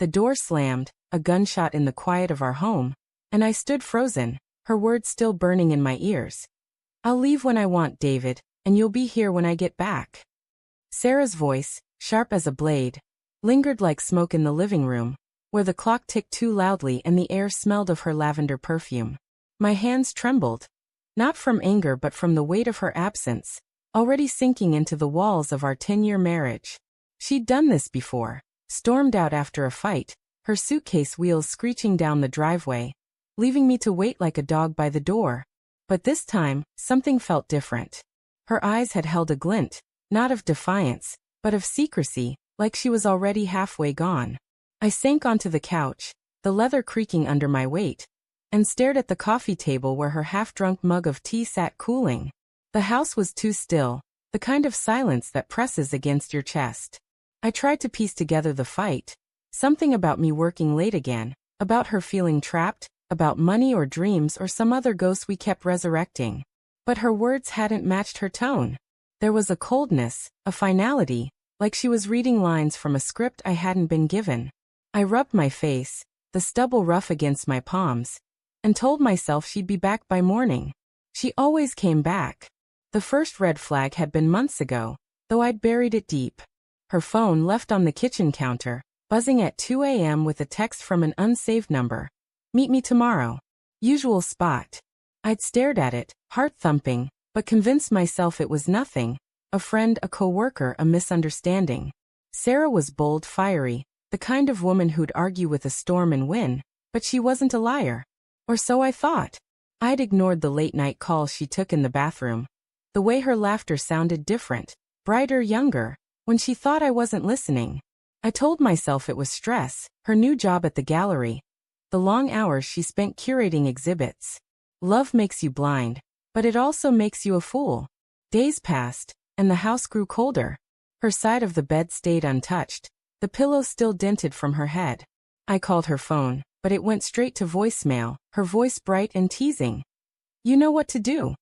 The door slammed, a gunshot in the quiet of our home, and I stood frozen, her words still burning in my ears. "I'll leave when I want, David, and you'll be here when I get back." Sarah's voice, sharp as a blade, lingered like smoke in the living room, where the clock ticked too loudly and the air smelled of her lavender perfume. My hands trembled, not from anger but from the weight of her absence, already sinking into the walls of our 10-year marriage. She'd done this before, stormed out after a fight, her suitcase wheels screeching down the driveway, leaving me to wait like a dog by the door. But this time, something felt different. Her eyes had held a glint, not of defiance, but of secrecy, like she was already halfway gone. I sank onto the couch, the leather creaking under my weight, and stared at the coffee table where her half-drunk mug of tea sat cooling. The house was too still, the kind of silence that presses against your chest. I tried to piece together the fight, something about me working late again, about her feeling trapped, about money or dreams or some other ghost we kept resurrecting. But her words hadn't matched her tone. There was a coldness, a finality, like she was reading lines from a script I hadn't been given. I rubbed my face, the stubble rough against my palms, and told myself she'd be back by morning. She always came back. The first red flag had been months ago, though I'd buried it deep. Her phone left on the kitchen counter, buzzing at 2 a.m. with a text from an unsaved number. "Meet me tomorrow." Usual spot. I'd stared at it, heart thumping, but convinced myself it was nothing. A friend, a co-worker, a misunderstanding. Sarah was bold, fiery, the kind of woman who'd argue with a storm and win, but she wasn't a liar. Or so I thought. I'd ignored the late-night calls she took in the bathroom. The way her laughter sounded different, brighter, younger, when she thought I wasn't listening. I told myself it was stress, her new job at the gallery, the long hours she spent curating exhibits. Love makes you blind, but it also makes you a fool. Days passed, and the house grew colder. Her side of the bed stayed untouched, the pillow still dented from her head. I called her phone, but it went straight to voicemail, her voice bright and teasing. "You know what to do."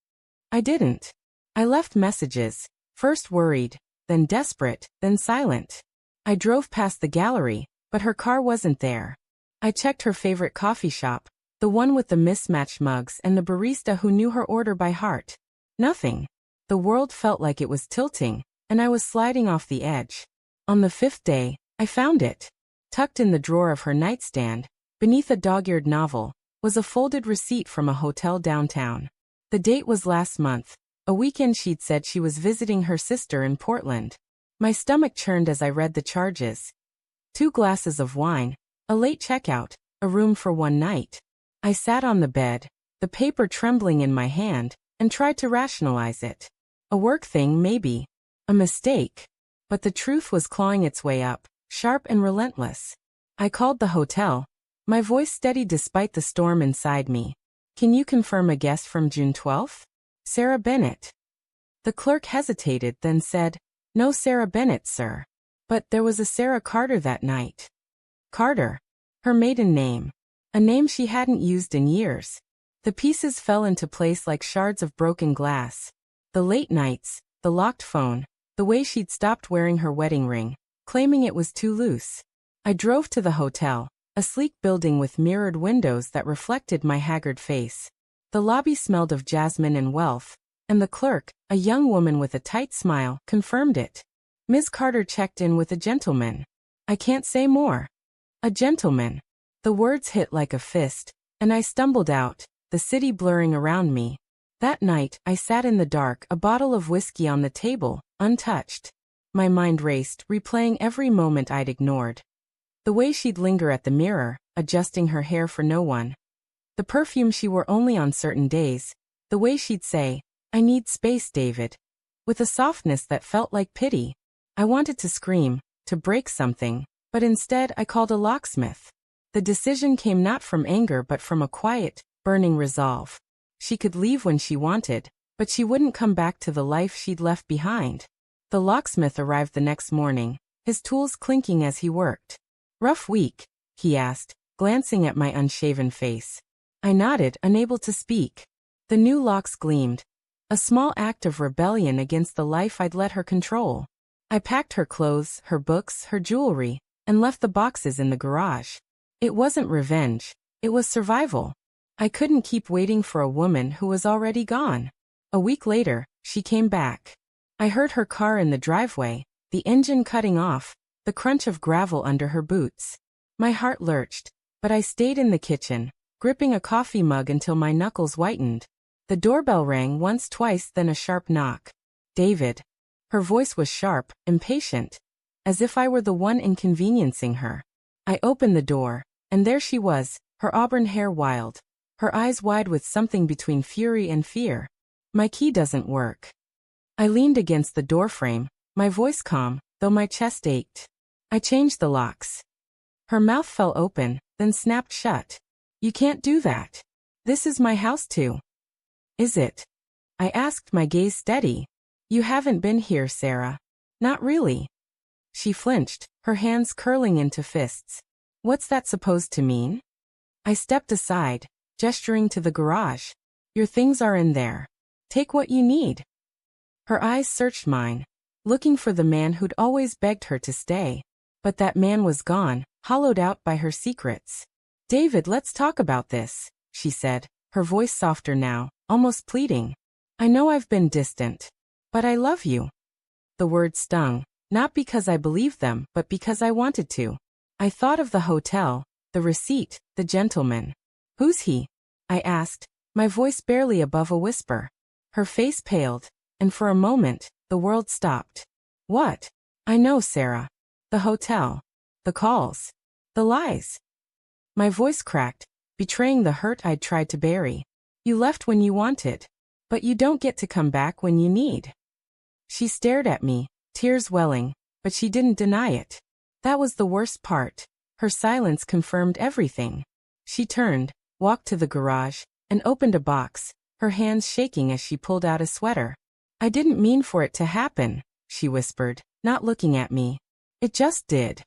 I didn't. I left messages, first worried, then desperate, then silent. I drove past the gallery, but her car wasn't there. I checked her favorite coffee shop, the one with the mismatched mugs and the barista who knew her order by heart. Nothing. The world felt like it was tilting, and I was sliding off the edge. On the 5th day, I found it. Tucked in the drawer of her nightstand, beneath a dog-eared novel, was a folded receipt from a hotel downtown. The date was last month, a weekend she'd said she was visiting her sister in Portland. My stomach churned as I read the charges. 2 glasses of wine, a late checkout, a room for one night. I sat on the bed, the paper trembling in my hand, and tried to rationalize it. A work thing, maybe. A mistake. But the truth was clawing its way up, sharp and relentless. I called the hotel, my voice steady despite the storm inside me. "Can you confirm a guest from June 12th? Sarah Bennett." The clerk hesitated, then said, "No Sarah Bennett, sir. But there was a Sarah Carter that night." Carter. Her maiden name. A name she hadn't used in years. The pieces fell into place like shards of broken glass. The late nights, the locked phone, the way she'd stopped wearing her wedding ring, claiming it was too loose. I drove to the hotel, a sleek building with mirrored windows that reflected my haggard face. The lobby smelled of jasmine and wealth, and the clerk, a young woman with a tight smile, confirmed it. Ms. Carter checked in with a gentleman. I can't say more. A gentleman. The words hit like a fist, and I stumbled out, the city blurring around me. That night, I sat in the dark, a bottle of whiskey on the table, untouched. My mind raced, replaying every moment I'd ignored. The way she'd linger at the mirror, adjusting her hair for no one. The perfume she wore only on certain days. The way she'd say, "I need space, David," with a softness that felt like pity. I wanted to scream, to break something, but instead I called a locksmith. The decision came not from anger but from a quiet, burning resolve. She could leave when she wanted, but she wouldn't come back to the life she'd left behind. The locksmith arrived the next morning, his tools clinking as he worked. "Rough week?" he asked, glancing at my unshaven face. I nodded, unable to speak. The new locks gleamed. A small act of rebellion against the life I'd let her control. I packed her clothes, her books, her jewelry, and left the boxes in the garage. It wasn't revenge. It was survival. I couldn't keep waiting for a woman who was already gone. A week later, she came back. I heard her car in the driveway, the engine cutting off, the crunch of gravel under her boots. My heart lurched, but I stayed in the kitchen, gripping a coffee mug until my knuckles whitened. The doorbell rang once, twice, then a sharp knock. David. Her voice was sharp, impatient, as if I were the one inconveniencing her. I opened the door, and there she was, her auburn hair wild, her eyes wide with something between fury and fear. My key doesn't work. I leaned against the doorframe, my voice calm, though my chest ached. I changed the locks. Her mouth fell open, then snapped shut. You can't do that. This is my house too. Is it? I asked, my gaze steady. You haven't been here, Sarah. Not really. She flinched, her hands curling into fists. What's that supposed to mean? I stepped aside, gesturing to the garage. Your things are in there. Take what you need. Her eyes searched mine, looking for the man who'd always begged her to stay. But that man was gone, hollowed out by her secrets. David, let's talk about this, she said, her voice softer now, almost pleading. I know I've been distant, but I love you. The words stung, not because I believed them, but because I wanted to. I thought of the hotel, the receipt, the gentleman. Who's he? I asked, my voice barely above a whisper. Her face paled, and for a moment, the world stopped. What? I know, Sarah. The hotel. The calls. The lies. My voice cracked, betraying the hurt I'd tried to bury. You left when you wanted, but you don't get to come back when you need. She stared at me, tears welling, but she didn't deny it. That was the worst part. Her silence confirmed everything. She turned, walked to the garage, and opened a box, her hands shaking as she pulled out a sweater. I didn't mean for it to happen, she whispered, not looking at me. It just did.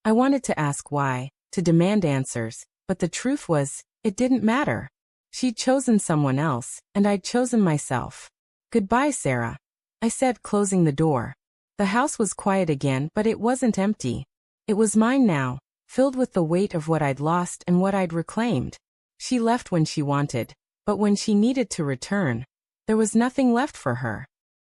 I wanted to ask why, to demand answers, but the truth was, it didn't matter. She'd chosen someone else, and I'd chosen myself. Goodbye, Sarah, I said, closing the door. The house was quiet again, but it wasn't empty. It was mine now, filled with the weight of what I'd lost and what I'd reclaimed. She left when she wanted, but when she needed to return, there was nothing left for her.